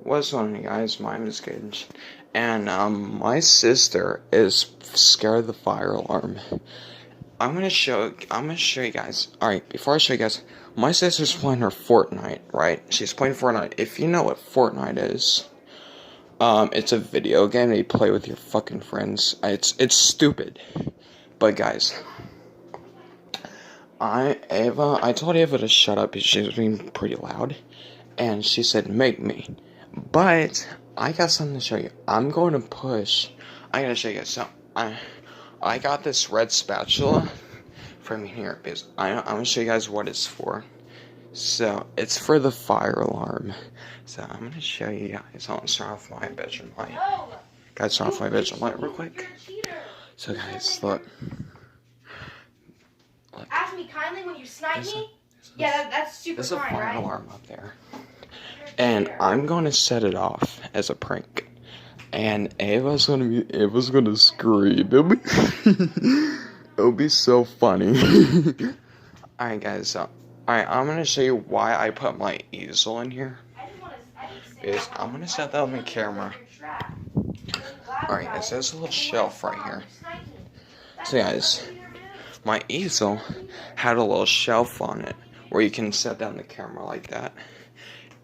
what's on, you guys? My name is Gage, and my sister is scared of the fire alarm. I'm gonna show you guys. All right, before I show you guys, my sister's playing her Fortnite. Right? She's playing Fortnite. If you know what Fortnite is, it's a video game that you play with your fucking friends. It's stupid, but guys. I told Ava to shut up because she was being pretty loud, and she said, make me. But, I got something to show you. I gotta show you guys. So, I got this red spatula from here, because I'm gonna show you guys what it's for. So, it's for the fire alarm. So, I'm gonna show you guys. I'll start off my bedroom light. Guys, turn off my bedroom light real quick. So, guys, look. Ask me kindly when you snipe me. Yeah, that's super There's a fine, fire right? alarm up there. And I'm gonna set it off as a prank. And Ava's gonna scream. It'll be so funny. Alright guys, alright, I'm gonna show you why I put my easel in here. Because I'm gonna set that on the camera. Alright guys, there's a little shelf right here. So guys, my easel had a little shelf on it where you can set down the camera like that.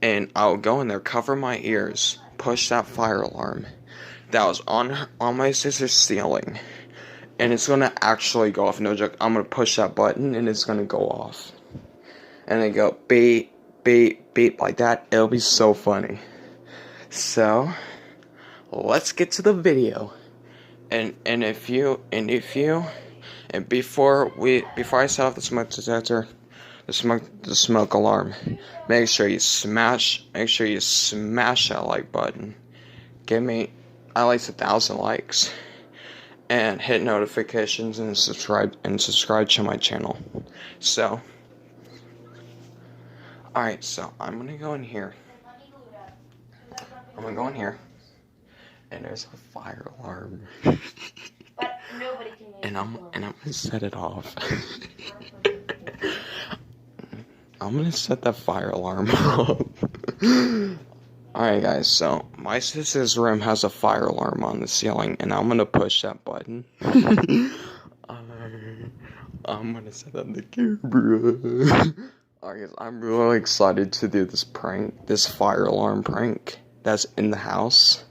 And I'll go in there, cover my ears, push that fire alarm that was on my sister's ceiling. And it's gonna actually go off, no joke. I'm gonna push that button and it's gonna go off. And then go beep, beep, beep like that. It'll be so funny. So, let's get to the video. And before I set off the smoke detector, the smoke alarm, make sure you smash that like button. Give me at least 1,000 likes, and hit notifications and subscribe to my channel. So, alright, so I'm gonna go in here. And there's a fire alarm. But nobody can use And I'm gonna set it off. I'm gonna set that fire alarm off. Alright guys, so my sister's room has a fire alarm on the ceiling, and I'm gonna push that button. I'm gonna set on the camera. Alright guys, I'm really excited to do this prank, this fire alarm prank that's in the house.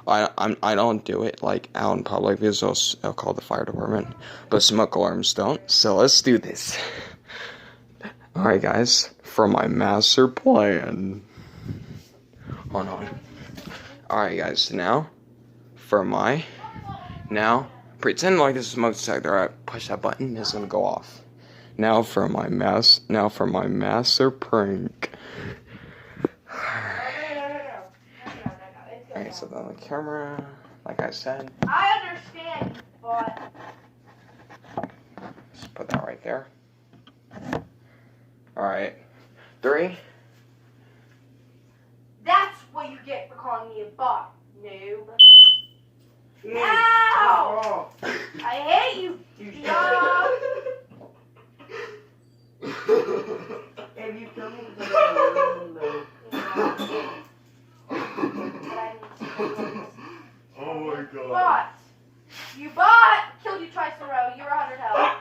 I don't do it like out in public because I'll call the fire department, but smoke alarms don't. So let's do this. Alright guys, for my master plan. Hold on. Alright guys, now pretend like this is a smoke detector. I push that button, it's gonna go off. Now for my master prank. Alright, so on the camera, like I said. I understand, but Just put that right there. Alright. 3. that's what you get for calling me a bot, noob. Ow! I hate you, dog. If you come in oh my god. Bot. You bot! Killed you twice in a row. You're 100 health.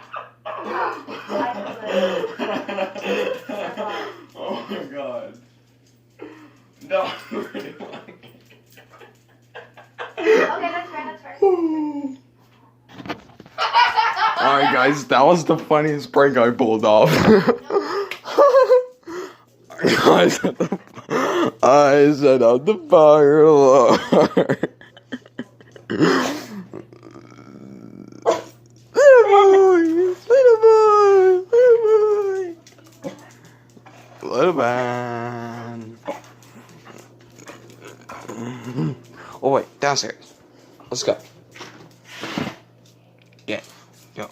Oh my god. No. Okay, that's fair. Alright guys, that was the funniest prank I pulled off. I set out the fire alarm. Little man. Oh wait, downstairs. Let's go. Yeah, go.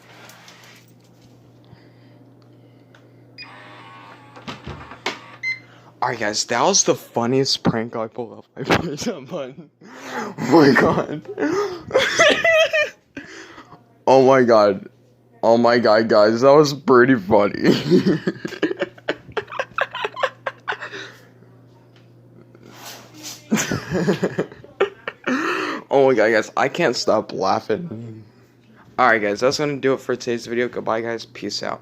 Alright guys, that was the funniest prank I pulled off. I pushed that button. Oh my god. Oh my god. Oh my god, guys, that was pretty funny. Oh my god, guys, I can't stop laughing. Alright, guys, that's gonna do it for today's video. Goodbye, guys. Peace out.